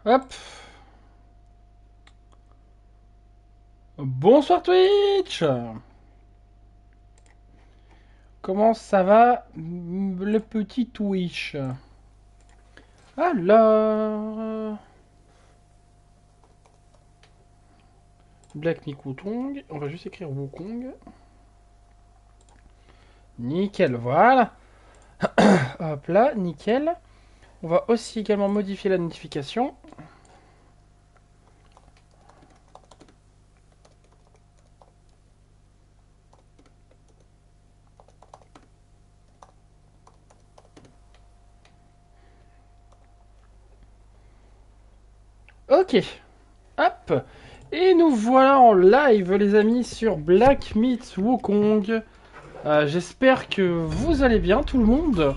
Hop. Bonsoir Twitch. Comment ça va, le petit Twitch? Alors... Black Mick Wukong. On va juste écrire Wukong. Nickel, voilà. Hop là, nickel. On va aussi également modifier la notification. Ok. Hop. Et nous voilà en live, les amis, sur Black Myth Wukong. J'espère que vous allez bien, tout le monde.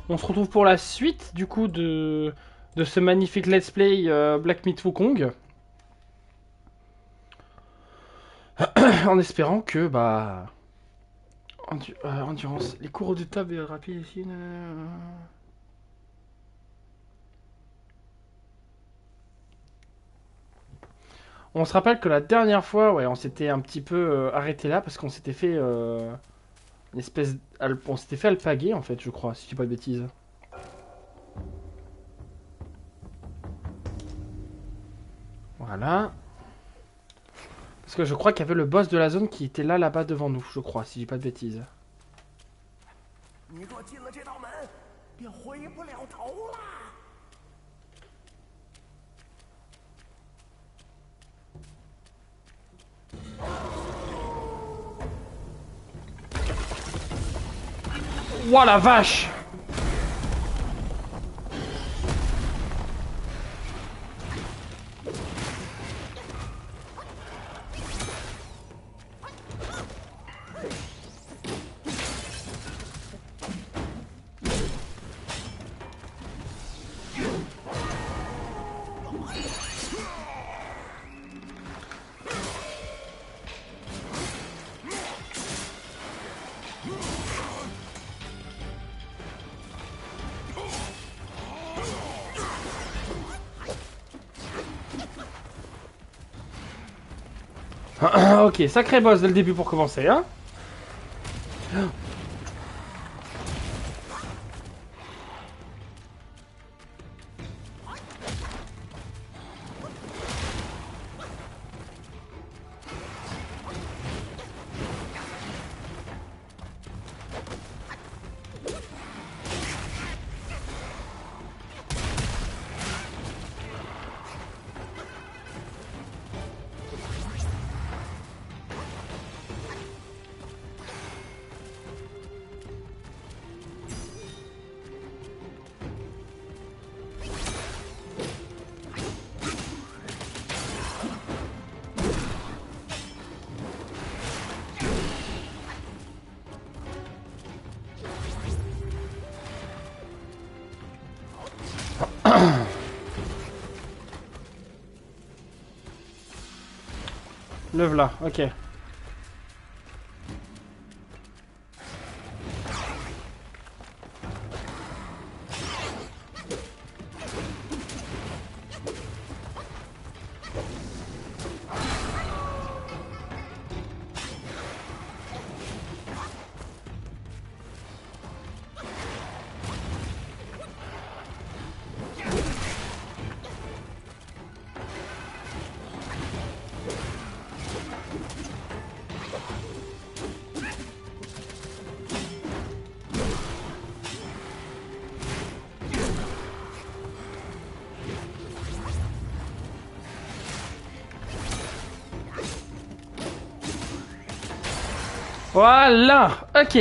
On se retrouve pour la suite, du coup, de ce magnifique let's play Black Myth Wukong. En espérant que, bah... endurance. Les cours de table rapides ici... On se rappelle que la dernière fois, ouais, on s'était un petit peu arrêté là parce qu'on s'était fait une espèce, on s'était fait alpaguer en fait, je crois, si je dis pas de bêtises. Voilà. Parce que je crois qu'il y avait le boss de la zone qui était là-bas devant nous, je crois, si je dis pas de bêtises. Ouah la vache! Ok, sacré boss dès le début pour commencer, hein. Le v'là, ok. Voilà, ok.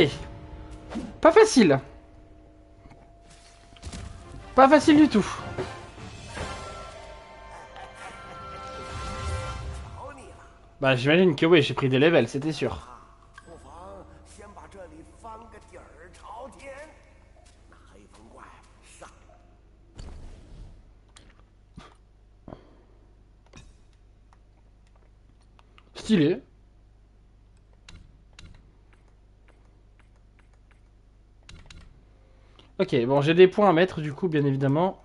Pas facile. Pas facile du tout. Bah j'imagine que oui, j'ai pris des levels, c'était sûr. Stylé. Ok, bon j'ai des points à mettre du coup bien évidemment.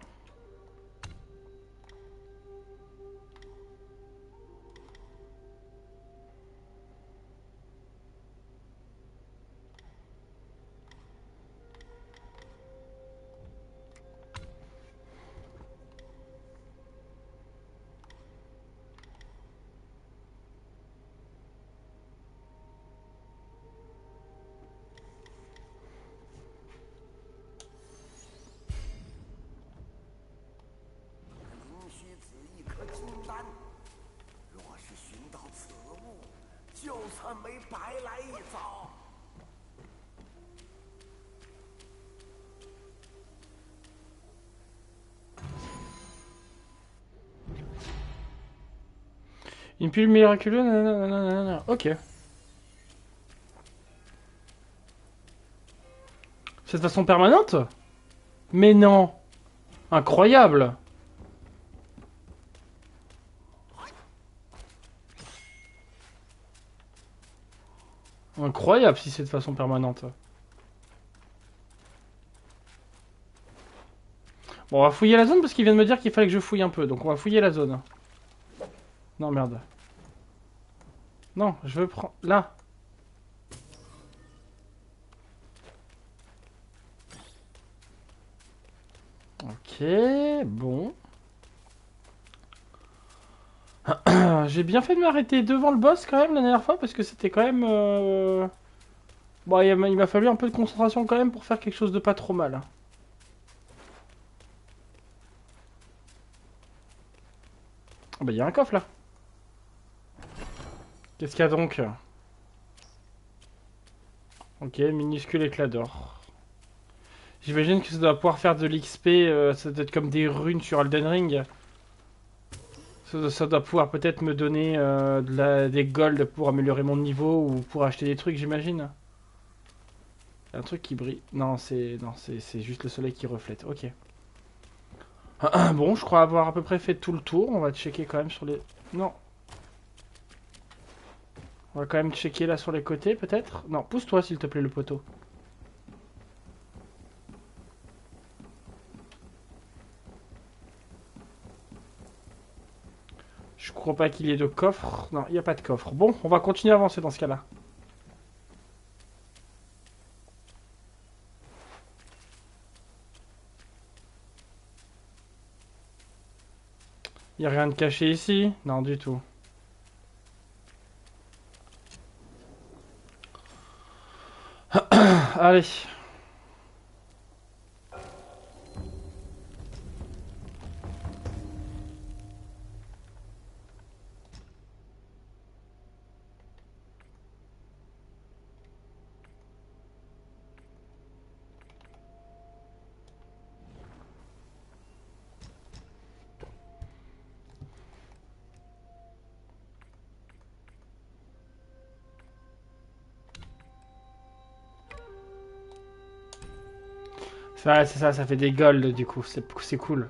此物，就算没白来一遭。Une pilule miraculeuse, nanana. Ok. C'est de façon permanente? Mais non. Incroyable. Incroyable si c'est de façon permanente. Bon, on va fouiller la zone parce qu'il vient de me dire qu'il fallait que je fouille un peu. Donc on va fouiller la zone. Non, merde. Non, je veux prendre... Là. Ok, bon. J'ai bien fait de m'arrêter devant le boss quand même la dernière fois parce que c'était quand même... Bon, il m'a fallu un peu de concentration quand même pour faire quelque chose de pas trop mal. Ah bah il y a un coffre là. Qu'est-ce qu'il y a donc? Ok, minuscule éclat d'or. J'imagine que ça doit pouvoir faire de l'XP, ça doit être comme des runes sur Elden Ring. Ça doit pouvoir peut-être me donner des golds pour améliorer mon niveau ou pour acheter des trucs, j'imagine. Un truc qui brille. Non, c'est juste le soleil qui reflète. Ok. Bon, je crois avoir à peu près fait tout le tour. On va checker quand même sur les... Non. On va quand même checker là sur les côtés, peut-être. Non, pousse-toi s'il te plaît, le poteau. Je crois pas qu'il y ait de coffre. Non, il n'y a pas de coffre. Bon, on va continuer à avancer dans ce cas-là. Il n'y a rien de caché ici? Non, du tout. Allez. C'est ça, ça fait des golds du coup. C'est cool.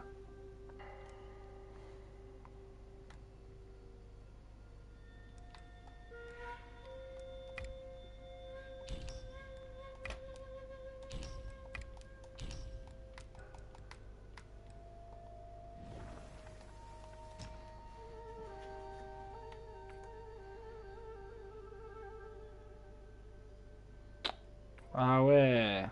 Ah ouais.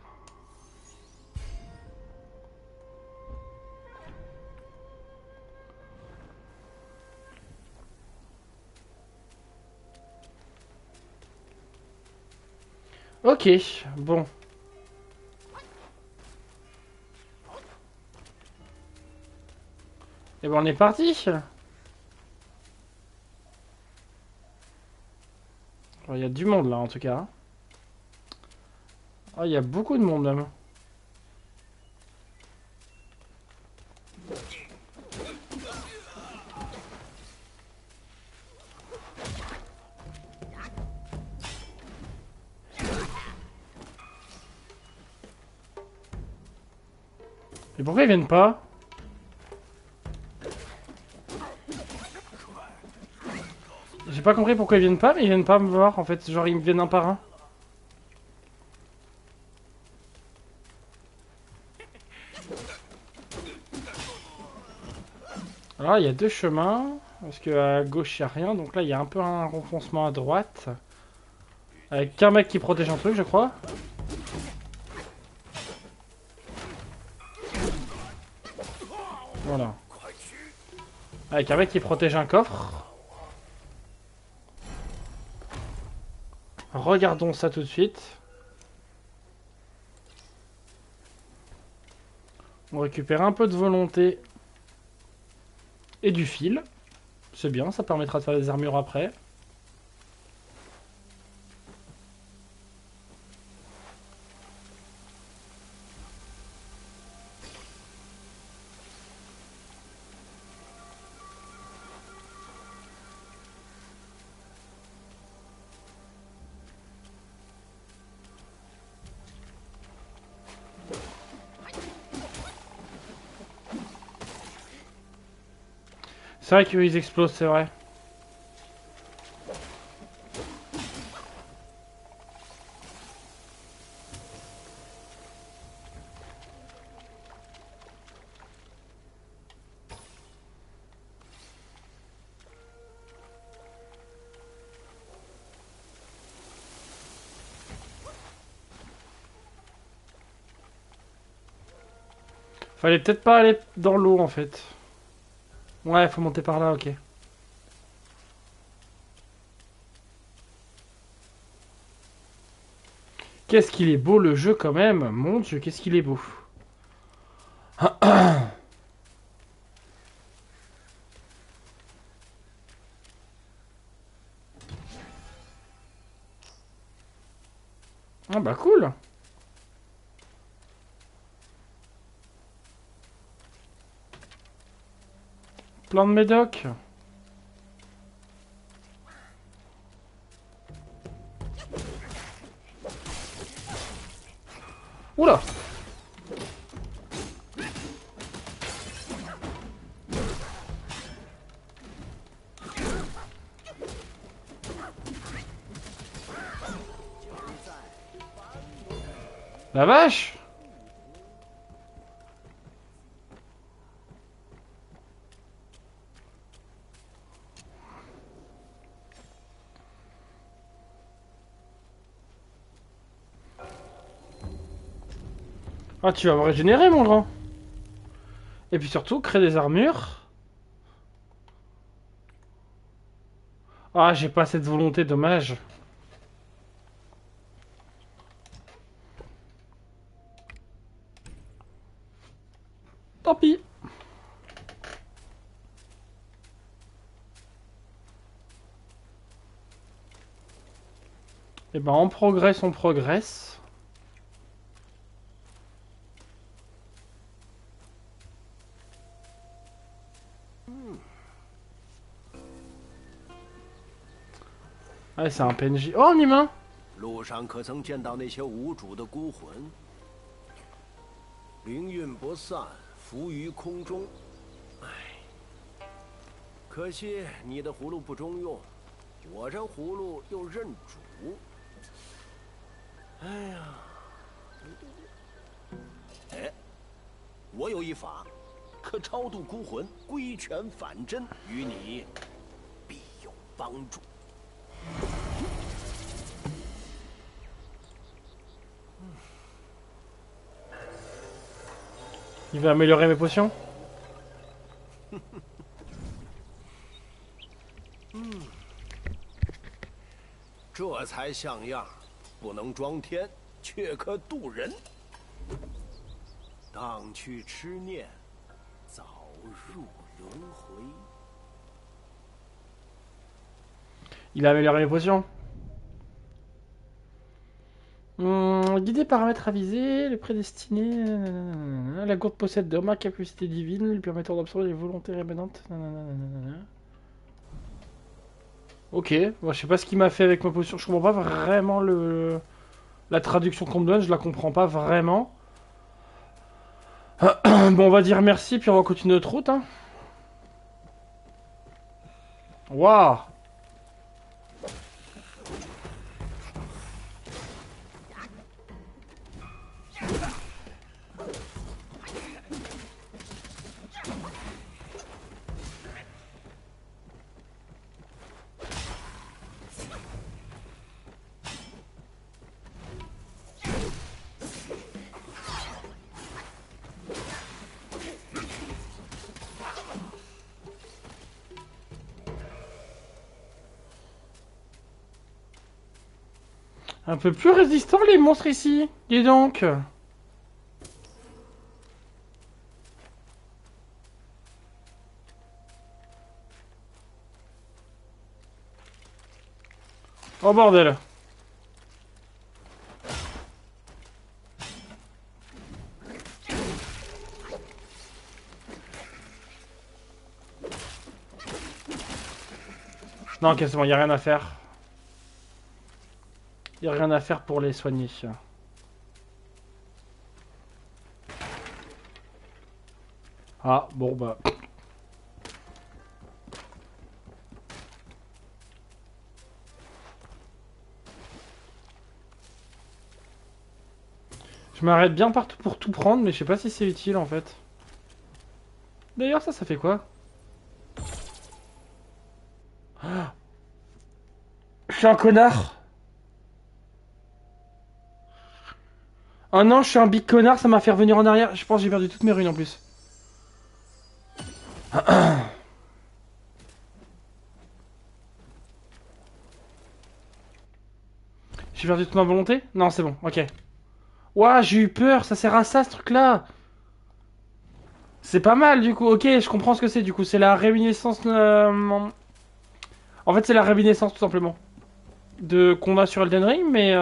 Ok, bon. Et ben on est parti. Il y a du monde là en tout cas. Ah, il y a beaucoup de monde même. Et pourquoi ils viennent pas? J'ai pas compris pourquoi ils viennent pas, mais ils viennent pas me voir en fait. Genre ils me viennent un par un. Alors il y a deux chemins. Parce que à gauche il n'y a rien. Donc là il y a un peu un renfoncement à droite. Avec qu'un mec qui protège un truc je crois. Voilà. Avec un mec qui protège un coffre. Regardons ça tout de suite. On récupère un peu de volonté. Et du fil. C'est bien, ça permettra de faire des armures après. C'est vrai qu'ils explosent, c'est vrai. Fallait peut-être pas aller dans l'eau en fait. Ouais, faut monter par là, ok. Qu'est-ce qu'il est beau le jeu quand même. Mon dieu, qu'est-ce qu'il est beau. Ah bah cool. Plein de médocs. Oula. La vache. Ah, tu vas me régénérer, mon grand. Et puis surtout, créer des armures. Ah, j'ai pas cette volonté, dommage. Tant pis. Et ben, on progresse, on progresse. Ah, c'est un PNJ. Oh, un humain. 路上可曾见到那些无主的孤魂？灵韵不散，浮于空中。唉，可惜你的葫芦不中用，我这葫芦又认主。哎呀，哎，我有一法，可超度孤魂，归拳反真，与你必有帮助。 Il va améliorer mes potions. 这才像样，不能装天，却可渡人。荡去痴念，早入轮回。 Il a amélioré mes potions. Guidé paramètres avisés, les prédestinés. La gourde possède de remarques capacités divines, lui permettant d'absorber les volontés rémanentes. Ok, moi, je sais pas ce qu'il m'a fait avec ma potion. Je comprends pas vraiment la traduction qu'on me donne, je la comprends pas vraiment. Bon, on va dire merci, puis on va continuer notre route. Hein. Waouh! Un peu plus résistant les monstres ici, dis donc. Oh bordel. Non, quasiment, y a rien à faire. Y a rien à faire pour les soigner. Ah, bon bah... Je m'arrête bien partout pour tout prendre, mais je sais pas si c'est utile en fait. D'ailleurs, ça fait quoi? Ah, je suis un connard. Oh non, je suis un big connard, ça m'a fait revenir en arrière. Je pense que j'ai perdu toutes mes runes en plus. J'ai perdu toute ma volonté? Non, c'est bon, ok. Ouah, j'ai eu peur, ça sert à ça ce truc-là. C'est pas mal du coup, ok, je comprends ce que c'est du coup. C'est la réminiscence. En fait, c'est la réminiscence tout simplement. De qu'on a sur Elden Ring, mais.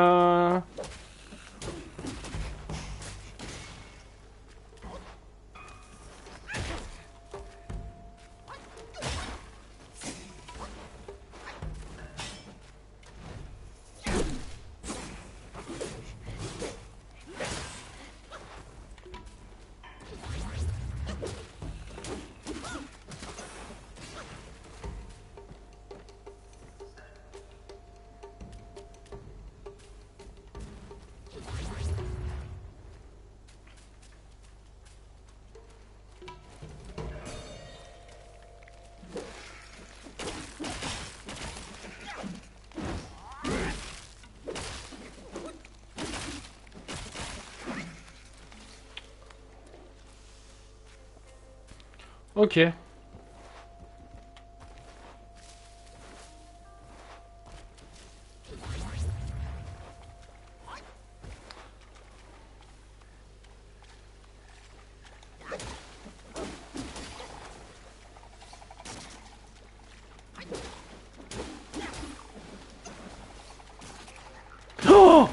Ok. Oh!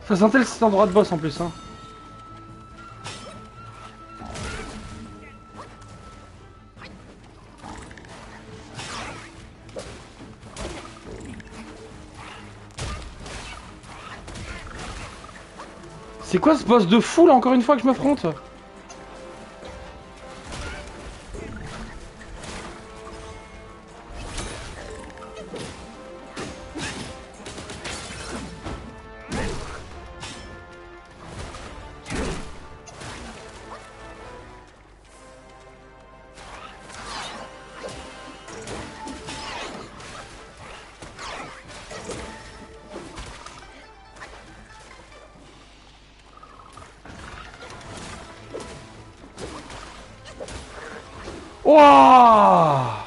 Ça sentait cet endroit de boss en plus, hein. C'est quoi ce boss de fou là encore une fois que je me fronte? Wouah!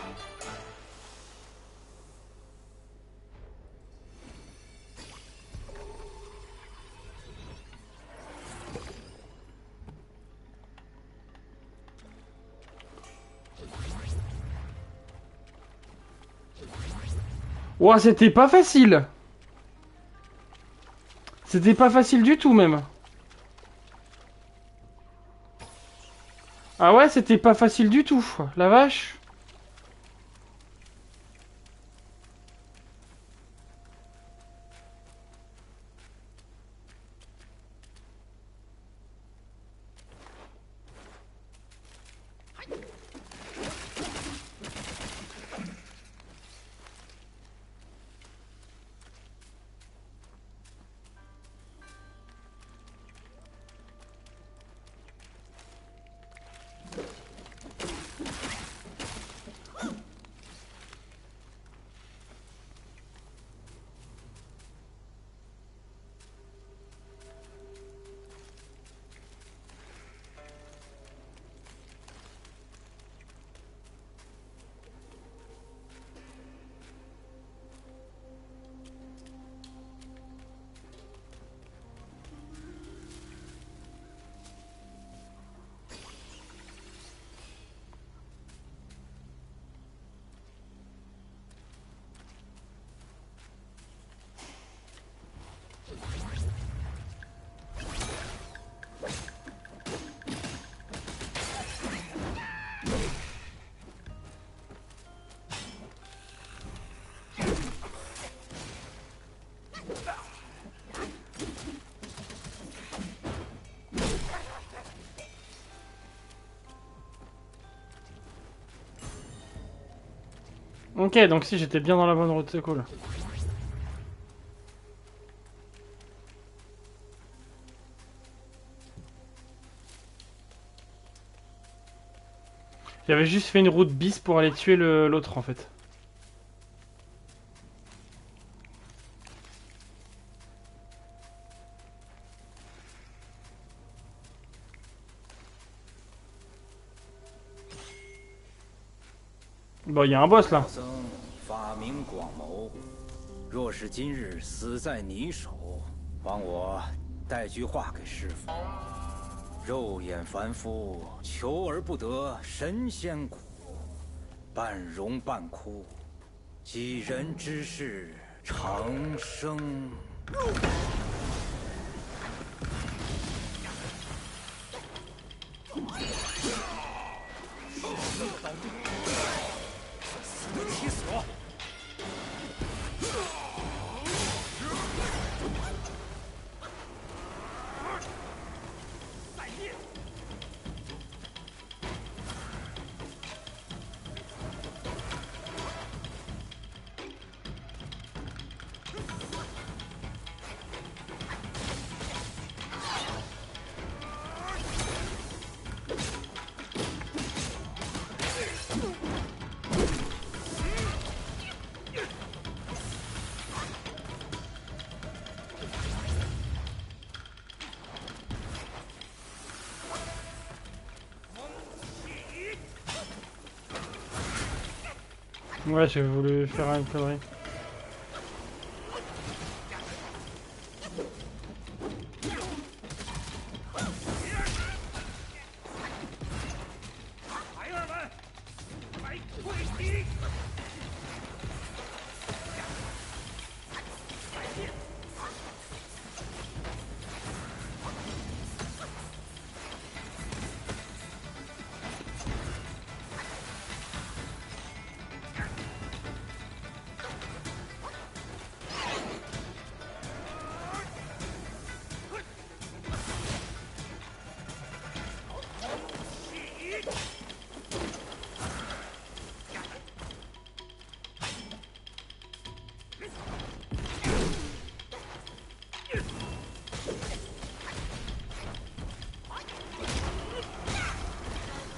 Ouah, c'était pas facile! C'était pas facile du tout même. Ah ouais, c'était pas facile du tout, la vache. Ok, donc si j'étais bien dans la bonne route, c'est cool. J'avais juste fait une route bis pour aller tuer l'autre en fait. Bon, il y a un boss là. 僧法名广谋，若是今日死在你手，帮我带句话给师傅。肉眼凡夫，求而不得神仙苦，半荣半枯，几人之事，长生。气死我！ Ouais, j'ai voulu faire une connerie.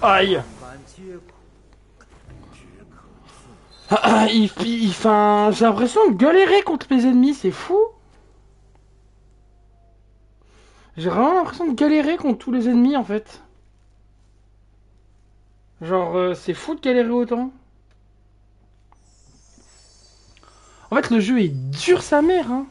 Aïe. Enfin, j'ai l'impression de galérer contre mes ennemis, c'est fou. J'ai vraiment l'impression de galérer contre tous les ennemis en fait. Genre, c'est fou de galérer autant. En fait, le jeu est dur sa mère, hein.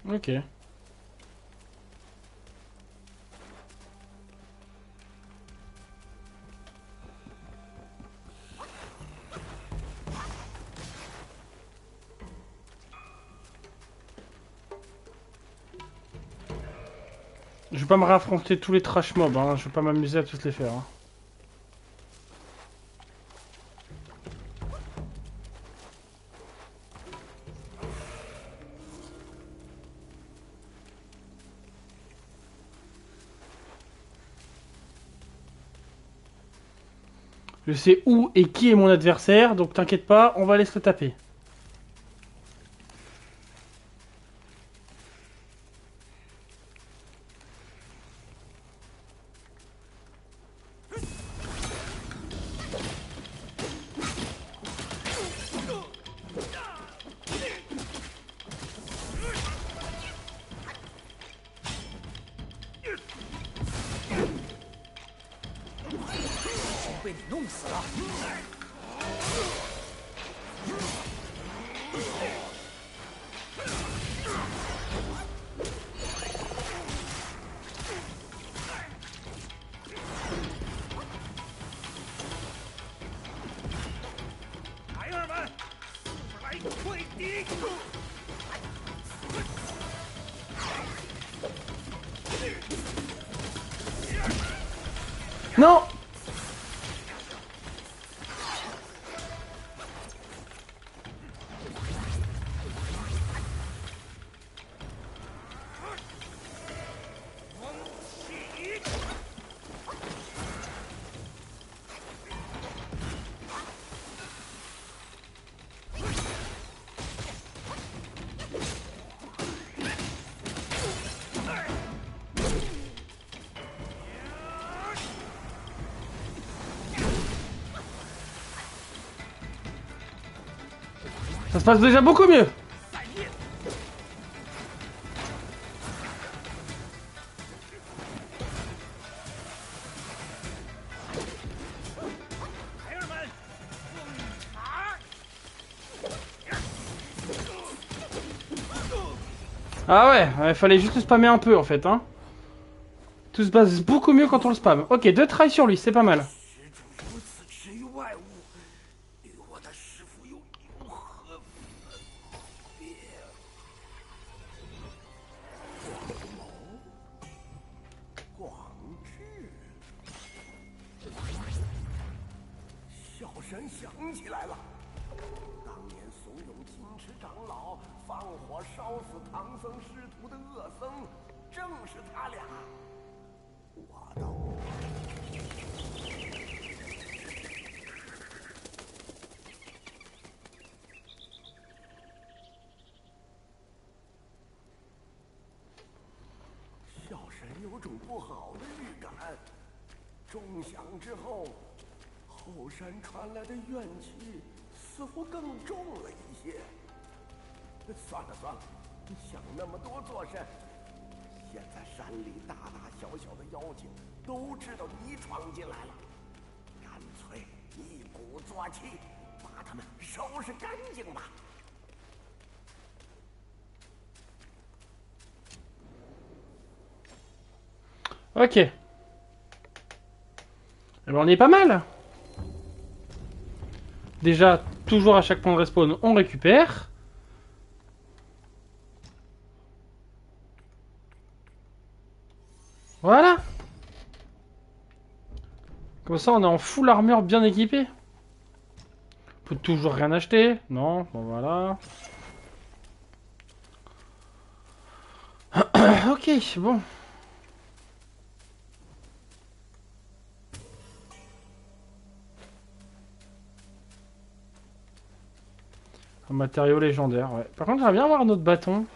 Ok. Je vais pas me réaffronter tous les trash mobs, hein. Je vais pas m'amuser à tous les faire. Hein. Je sais où et qui est mon adversaire, donc t'inquiète pas, on va aller se le taper. Non! Ça se passe déjà beaucoup mieux. Ah ouais, il fallait juste le spammer un peu en fait. Hein. Tout se passe beaucoup mieux quand on le spam. Ok, 2 tries sur lui, c'est pas mal. Ok. Eh ben, on est pas mal. Déjà, toujours à chaque point de respawn, on récupère. Voilà. Comme ça, on est en full armure bien équipé. On peut toujours rien acheter. Non, bon voilà. Ok, bon. Un matériau légendaire, ouais. Par contre, j'aimerais bien avoir un autre bâton.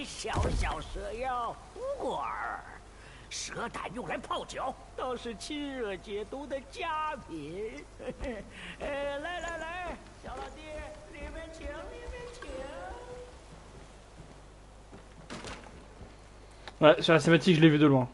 小小蛇妖孤儿，蛇胆用来泡酒，倒是清热解毒的佳品。来来来，小老弟，里面请，里面请。Ouais, sur la cinématique, je l'ai vu de loin.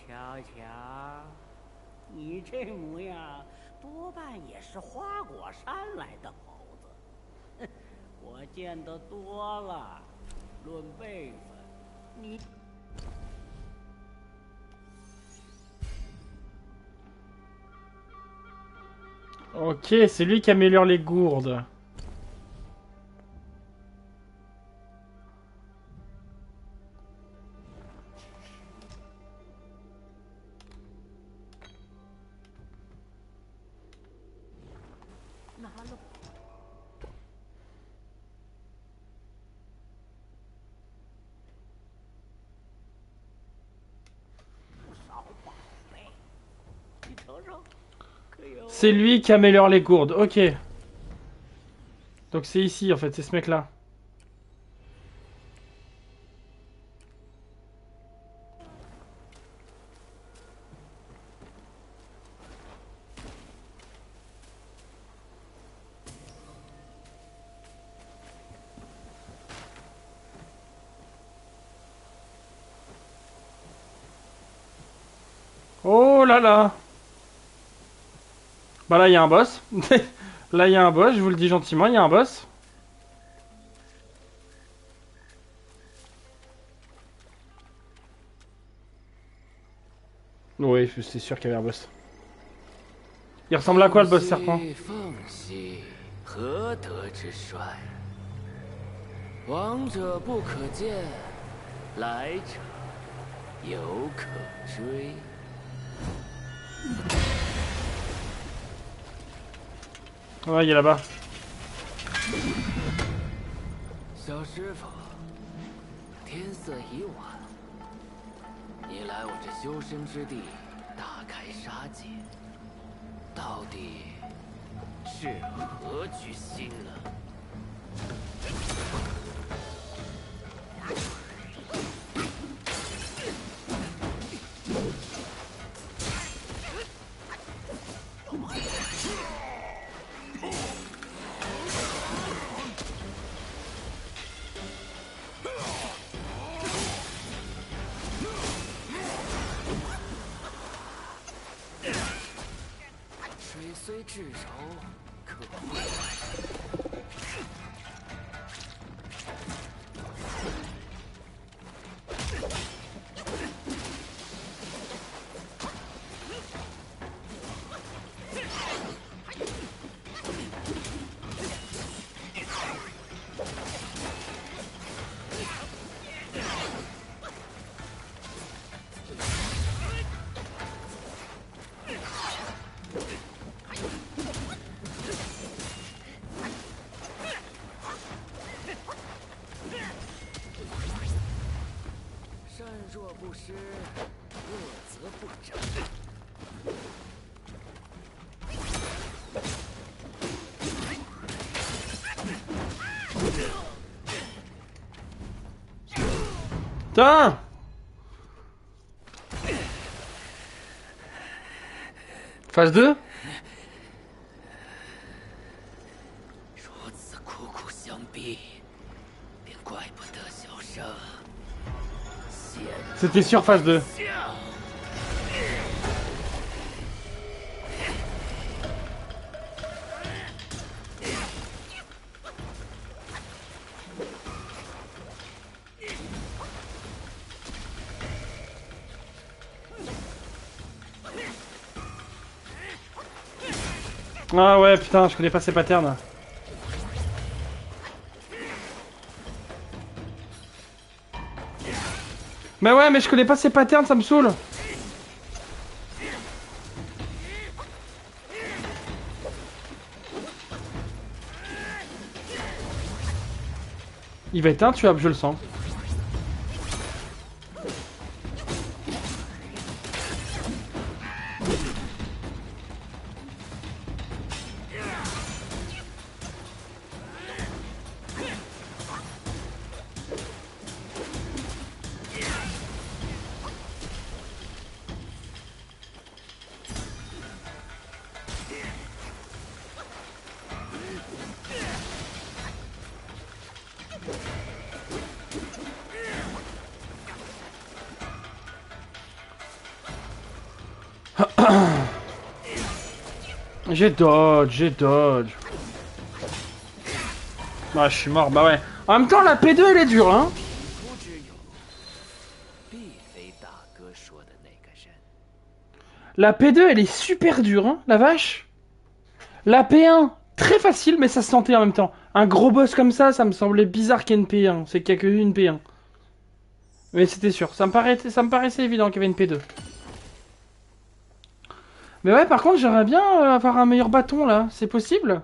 瞧瞧，你这模样，多半也是花果山来的猴子。哼，我见得多了。论辈分，你Ok, c'est lui qui améliore les gourdes. C'est lui qui améliore les gourdes, ok. Donc c'est ici en fait, c'est ce mec là. Oh là là. Bah là il y a un boss. Là il y a un boss, je vous le dis gentiment, il y a un boss. Oui, c'est sûr qu'il y avait un boss. Il ressemble à quoi le boss serpent? 何德之帅？往者不可见，来者犹可追。Ouais, il est là-bas. 小师傅，天色已晚，你来我这修身之地，大开杀戒，到底是何居心呢？ 水虽至柔，可破坏。 善若不施，恶则不长。Putain! Phase 2? 如此苦苦相逼，便怪不得小生。 C'était sur phase 2. Ah ouais, putain, je connais pas ces patterns. Mais ouais, mais je connais pas ces patterns, ça me saoule. Il va être intuable, je le sens. J'ai dodge, j'ai dodge. Ah, je suis mort, bah ouais. En même temps, la P2, elle est dure, hein. 夫之友，必非大哥说的那个人。 La P2, elle est super dure, hein, la vache. La P1, très facile, mais ça se sentait en même temps. Un gros boss comme ça me semblait bizarre qu'il y ait une P1. C'est qu'il y a qu'une P1. Mais c'était sûr. Ça me paraissait évident qu'il y avait une P2. Mais ouais, par contre, j'aimerais bien avoir un meilleur bâton, là. C'est possible?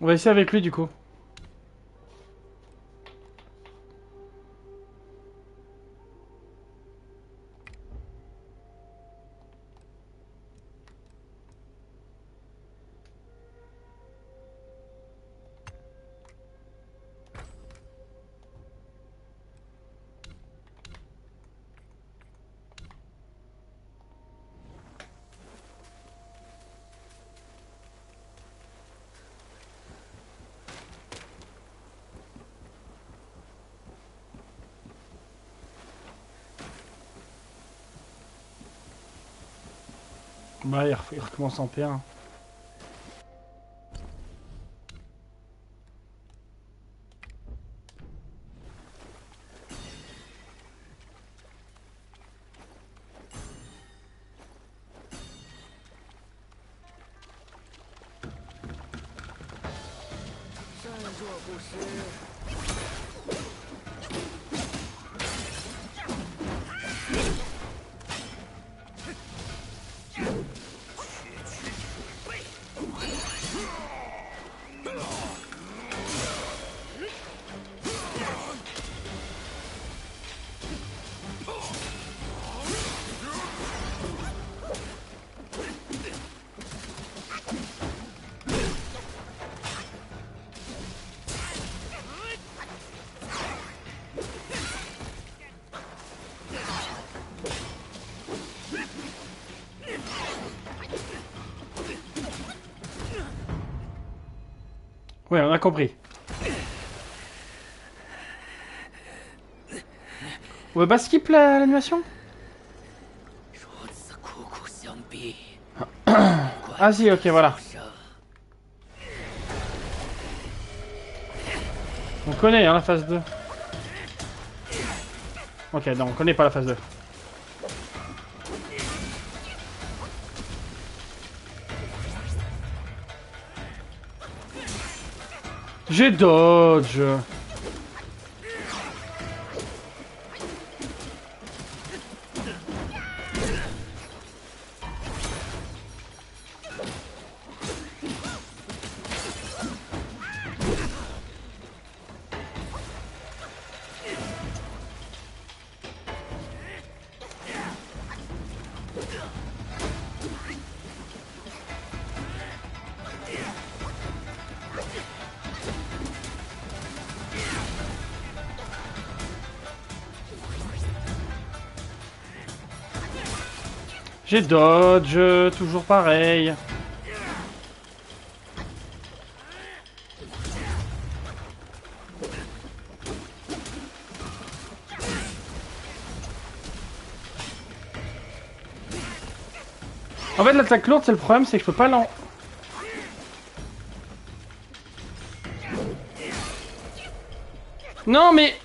On va essayer avec lui, du coup. Bah, il recommence en P1. Ouais, on a compris. On va pas skip l'animation? 如此苦苦相逼， Ah si, ok, voilà. 生 On connaît, hein, la phase 2. Ok, non, on connaît pas la phase 2. J'ai dodge. J'ai dodge, toujours pareil. En fait, l'attaque lourde, c'est le problème, c'est que je peux pas l'en... Non, mais...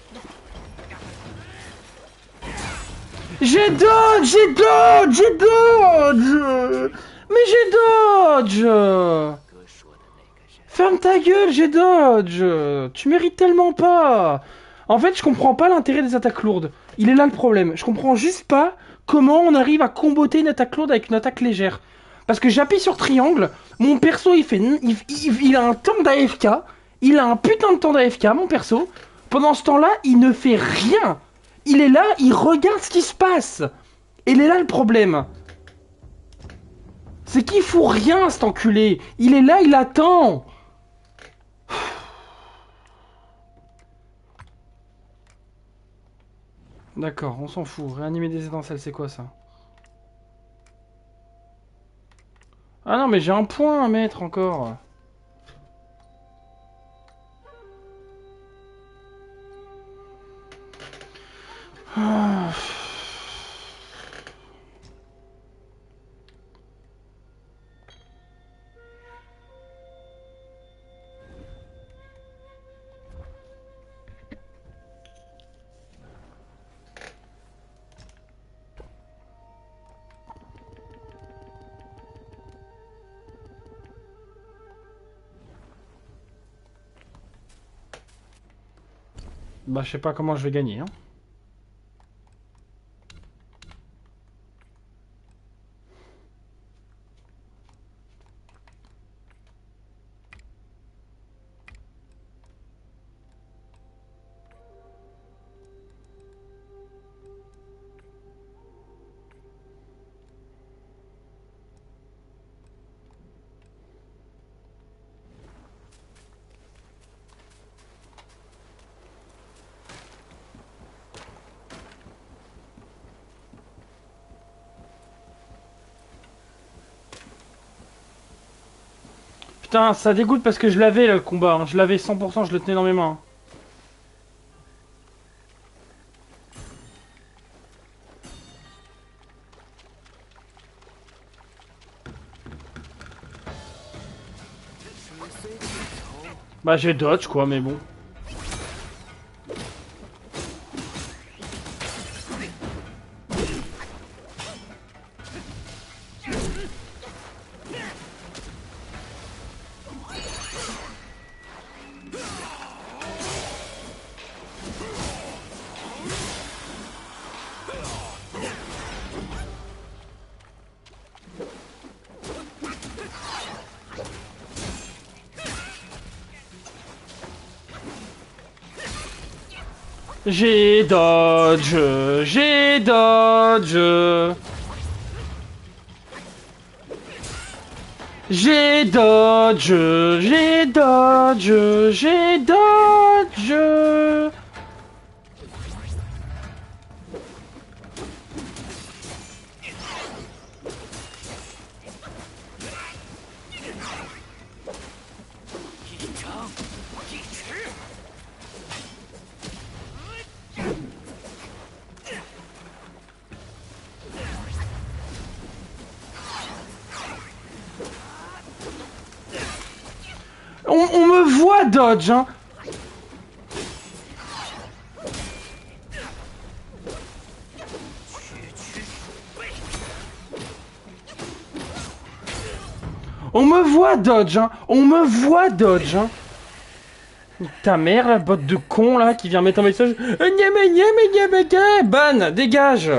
J'ai dodge, j'ai dodge, j'ai dodge. Mais j'ai dodge. 哥说的那个人。 Ferme ta gueule, j'ai dodge. Tu mérites tellement pas. En fait, je comprends pas l'intérêt des attaques lourdes. Il est là le problème. Je comprends juste pas comment on arrive à comboter une attaque lourde avec une attaque légère. Parce que j'appuie sur triangle, mon perso il a un temps d'AFK, il a un putain de temps d'AFK, mon perso. Pendant ce temps-là, il ne fait rien. Il est là, il regarde ce qui se passe. Et il est là le problème. C'est qu'il fout rien, cet enculé. Il est là, il attend. D'accord, on s'en fout. Réanimer des étincelles, c'est quoi ça? Ah non, mais j'ai un point à mettre encore. Ah. Bah, je sais pas comment je vais gagner, hein. Putain, ça dégoûte parce que je l'avais là, le combat, hein. Je l'avais 100%, je le tenais dans mes mains. Bah j'ai dodge quoi, mais bon. J'ai dodge, j'ai dodge. J'ai dodge, j'ai dodge, j'ai dodge. On me voit dodge, hein. On me voit dodge, hein. On me voit dodge, hein. Ta mère, la botte de con, là, qui vient mettre un message. Ban, dégage.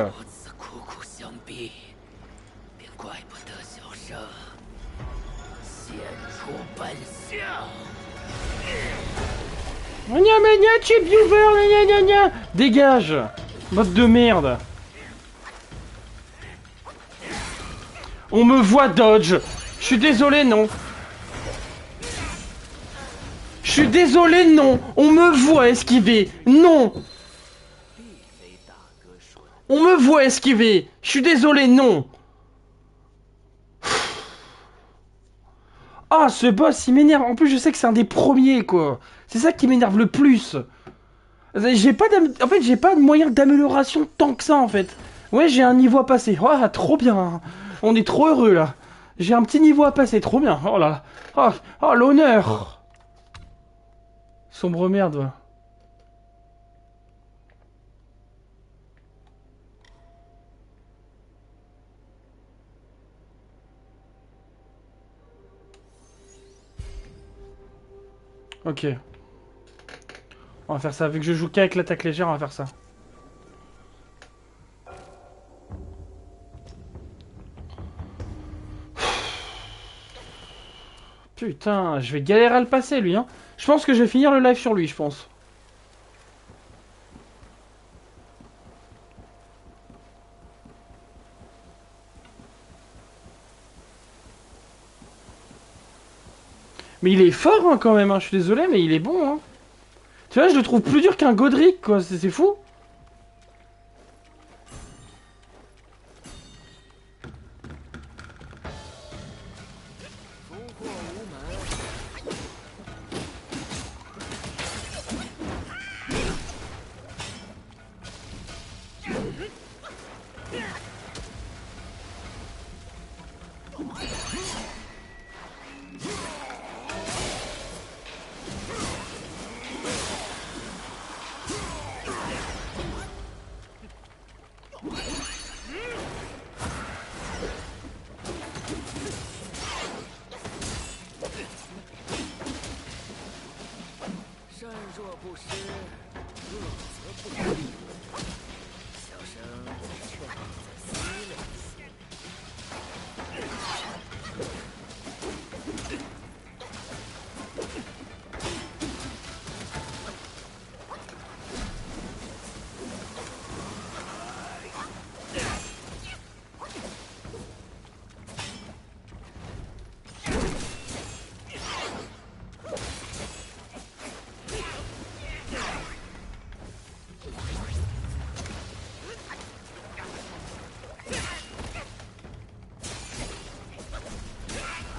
Chip viewer, dégage. Botte de merde. On me voit dodge. Je suis désolé, non. Je suis désolé, non. On me voit esquiver. Non. On me voit esquiver. Je suis désolé, non. Ah, ce boss, il m'énerve. En plus, je sais que c'est un des premiers, quoi. C'est ça qui m'énerve le plus. J'ai pas en fait, j'ai pas de moyen d'amélioration tant que ça, en fait. Ouais, j'ai un niveau à passer. Oh, trop bien. On est trop heureux, là. J'ai un petit niveau à passer. Trop bien. Oh là. Oh l'honneur. Sombre merde, ouais. Ok. On va faire ça. Vu que je joue qu'avec l'attaque légère, on va faire ça. Putain, je vais galérer à le passer, lui, hein. Je pense que je vais finir le live sur lui, je pense. Mais il est fort, hein, quand même, hein. Je suis désolé, mais il est bon, hein. Tu vois, je le trouve plus dur qu'un Godric, quoi. C'est fou.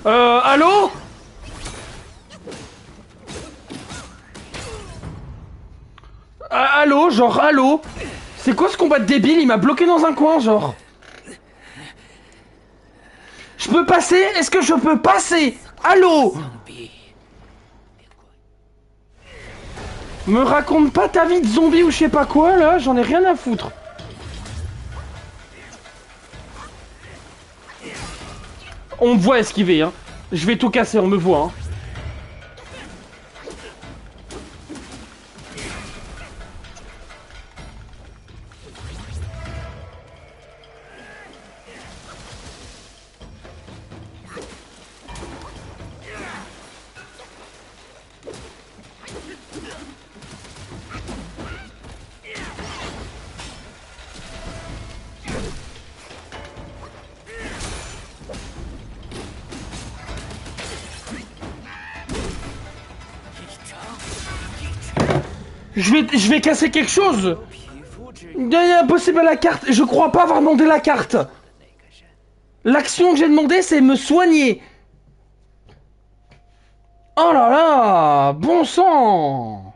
Allô? Allô, genre, allô? C'est quoi ce combat de débile? Il m'a bloqué dans un coin, genre. Je peux passer? Est-ce que je peux passer? Allô? 丧逼！ Me raconte pas ta vie de zombie ou je sais pas quoi, là, j'en ai rien à foutre. On me voit esquiver, hein. Je vais tout casser, on me voit, hein. Je vais casser quelque chose. Il est impossible à la carte. Je crois pas avoir demandé la carte. L'action que j'ai demandé, c'est me soigner. Oh là là, bon sang.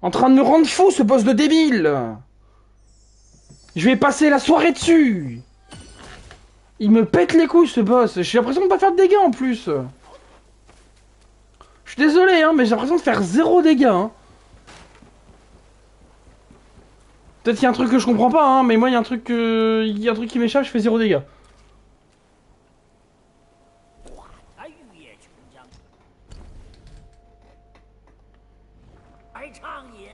En train de me rendre fou, ce boss de débile. Je vais passer la soirée dessus. Il me pète les couilles, ce boss. J'ai l'impression de pas faire de dégâts en plus. Je suis désolé, hein, mais j'ai l'impression de faire zéro dégâts. Hein. Peut-être qu'il y a un truc que je comprends pas, hein, mais moi il y a un truc qui m'échappe, je fais zéro dégâts. 他玉叶琼浆，还唱也。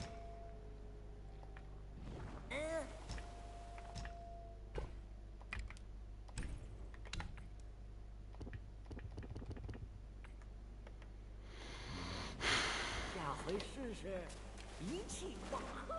下回试试一气化合。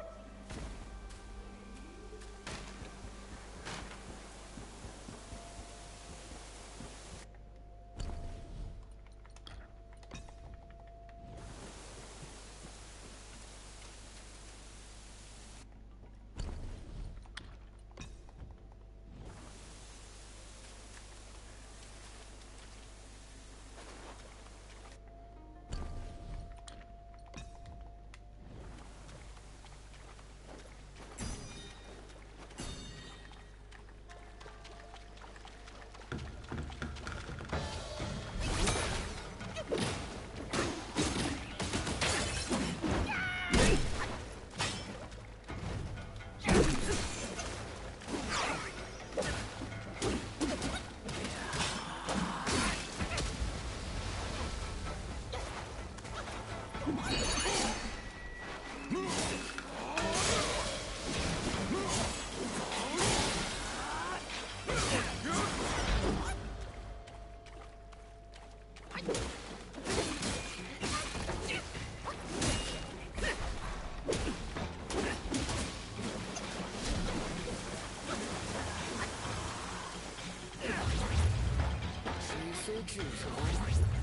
虽至柔，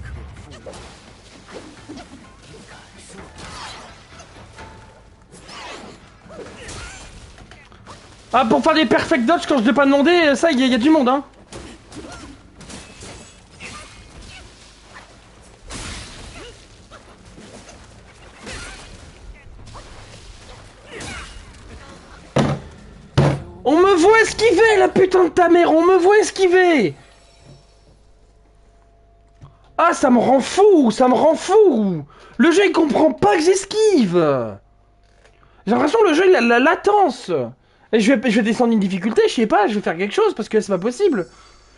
可复我。你感受着。 Ah, pour faire des perfect dodge quand je l'ai pas demandé, ça, il y a du monde, hein. On me voit esquiver, la putain de ta mère, on me voit esquiver. Ah, ça me rend fou, ça me rend fou. Le jeu, il comprend pas que j'esquive. J'ai l'impression que le jeu, il a la latence. Et je vais descendre une difficulté, je sais pas, je vais faire quelque chose parce que c'est pas possible.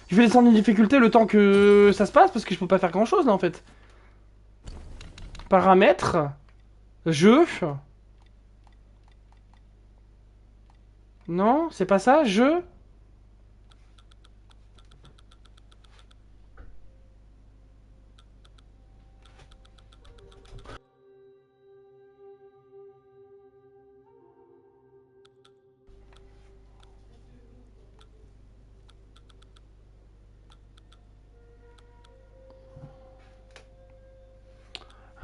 Je vais descendre une difficulté le temps que ça se passe parce que je peux pas faire grand chose là en fait. Paramètres. Jeu. Non, c'est pas ça, jeu.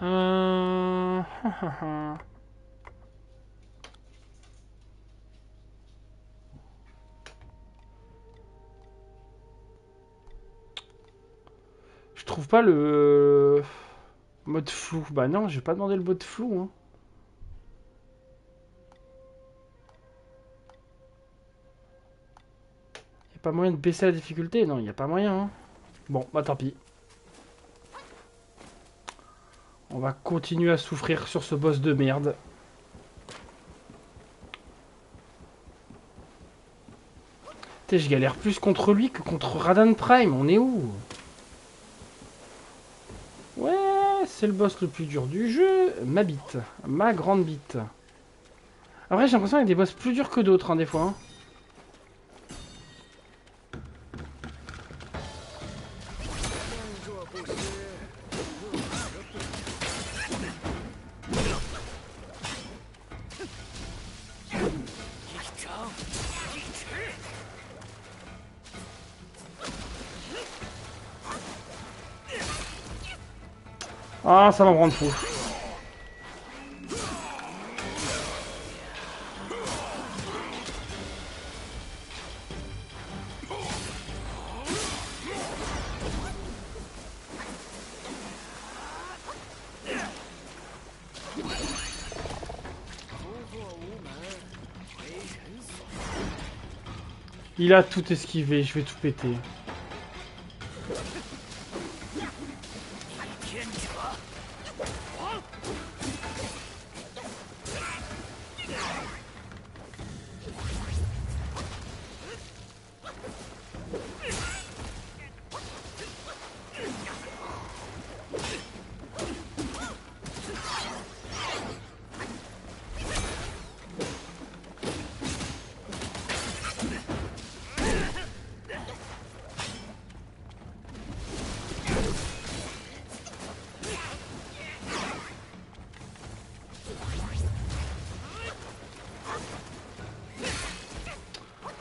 Euh... trouve pas le mode flou. Bah non, j'ai pas demandé le mode flou. Hein. Y a pas moyen de baisser la difficulté? Non, y a pas moyen. Hein. Bon, bah tant pis. On va continuer à souffrir sur ce boss de merde. Putain, je galère plus contre lui que contre Radan Prime. On est où? Ouais, c'est le boss le plus dur du jeu. Ma bite. Ma grande bite. Après, j'ai l'impression qu'il y a des boss plus durs que d'autres, hein, des fois. Hein. Ah, ça va me rendre fou. Il a tout esquivé, je vais tout péter.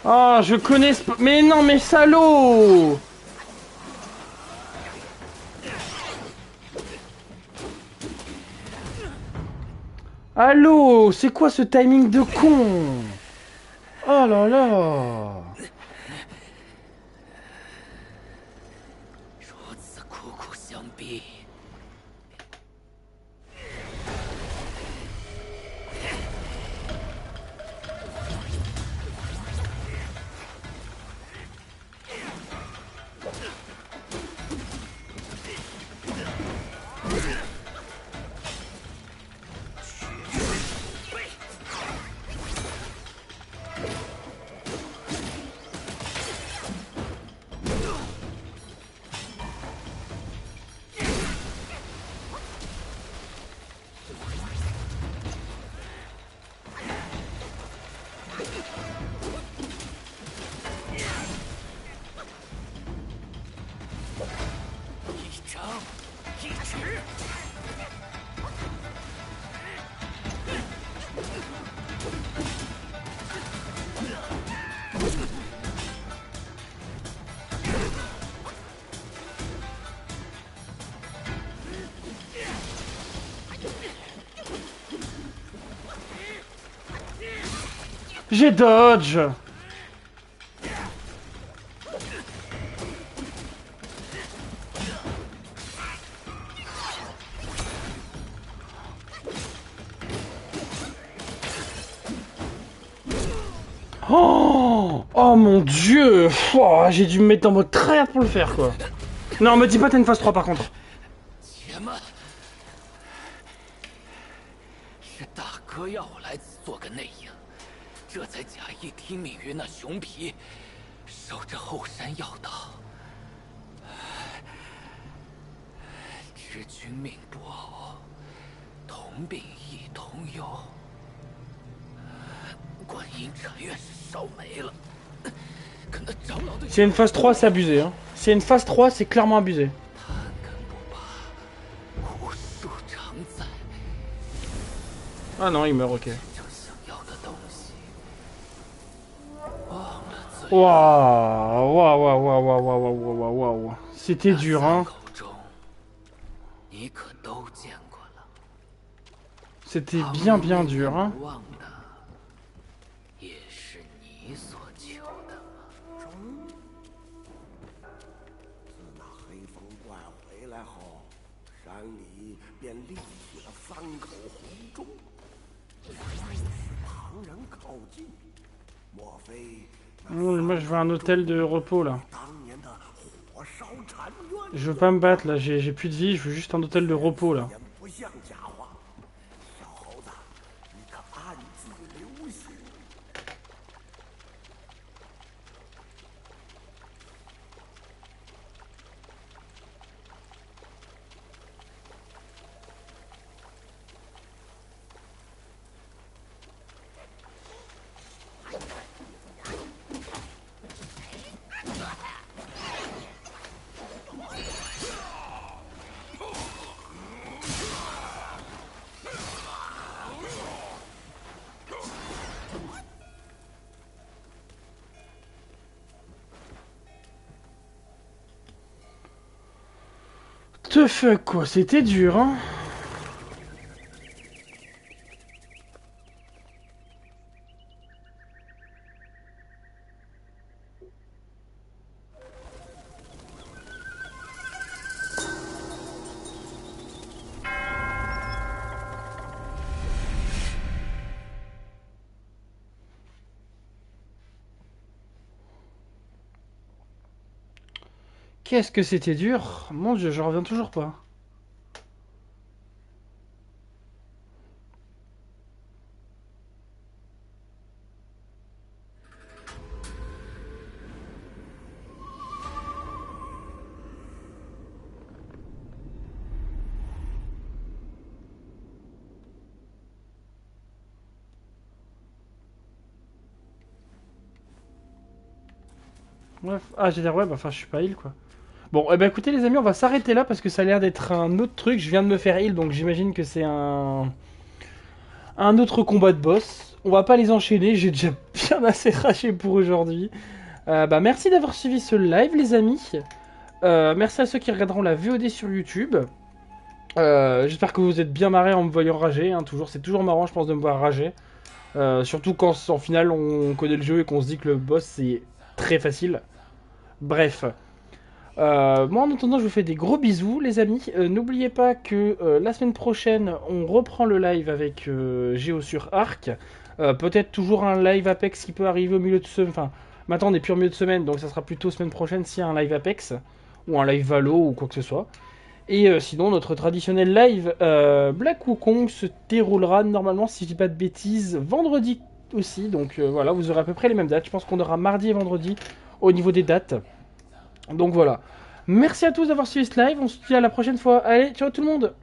Ah, je connais ce... Mais non, mais salaud! Allô, c'est quoi ce timing de con? Oh là là! 如此苦苦相逼， J'ai dodge! Oh, oh mon dieu! Oh, j'ai dû me mettre en mode tryhard pour le faire quoi. Non, me dis pas t'as une phase 3 par contre. 且慢，是大哥要我来此做个内应，这才假意听命于那熊皮，守着后山要道。知君命不偶，同病亦同忧。观音禅院是烧没了，可那长老对 S'il y a une phase 3, c'est abusé. Hein. S'il y a une phase 3, c'est clairement abusé. 贪根不拔，无数常在。 Ah non, il meurt, ok. 正想要的东西，忘了罪。 Waouh, waouh, waouh, waouh, waouh, waouh, waouh, waouh, waouh. C'était dur, hein. 口中，你可都见过了。 C'était bien, bien dur, hein. 不忘的，也是你所求的吗？自那黑风怪回来后，山里便立起了3口红钟，旁人靠近，莫非Moi je veux un hôtel de repos là. 当年的火烧禅院？ Je veux pas me battre là, j'ai plus de vie, je veux juste un hôtel de repos là. 言不像假话，小猴子，你可暗自留心。The fuck quoi, c'était dur hein. Qu'est-ce que c'était dur. Mon dieu, je reviens toujours pas. Bref. Ah, j'ai dit ouais, bah enfin je suis pas heal quoi. Bon, eh ben écoutez les amis, on va s'arrêter là parce que ça a l'air d'être un autre truc. Je viens de me faire heal, donc j'imagine que c'est un autre combat de boss. On va pas les enchaîner, j'ai déjà bien assez ragé pour aujourd'hui. Bah merci d'avoir suivi ce live les amis. Merci à ceux qui regarderont la VOD sur YouTube. J'espère que vous êtes bien marrés en me voyant rager. Hein, toujours, c'est toujours marrant je pense de me voir rager. Surtout quand en final on connaît le jeu et qu'on se dit que le boss c'est très facile. Bref. Moi en attendant je vous fais des gros bisous les amis. N'oubliez pas que la semaine prochaine on reprend le live avec Géo sur Arc. Peut-être toujours un live Apex qui peut arriver au milieu de semaine. Enfin maintenant on est plus au milieu de semaine donc ça sera plutôt semaine prochaine s'il y a un live Apex. Ou un live Valo ou quoi que ce soit. Et sinon notre traditionnel live Black Wukong se déroulera normalement si je dis pas de bêtises vendredi aussi. Donc voilà vous aurez à peu près les mêmes dates. Je pense qu'on aura mardi et vendredi au niveau des dates. Donc voilà. Merci à tous d'avoir suivi ce live. On se dit à la prochaine fois. Allez, ciao tout le monde!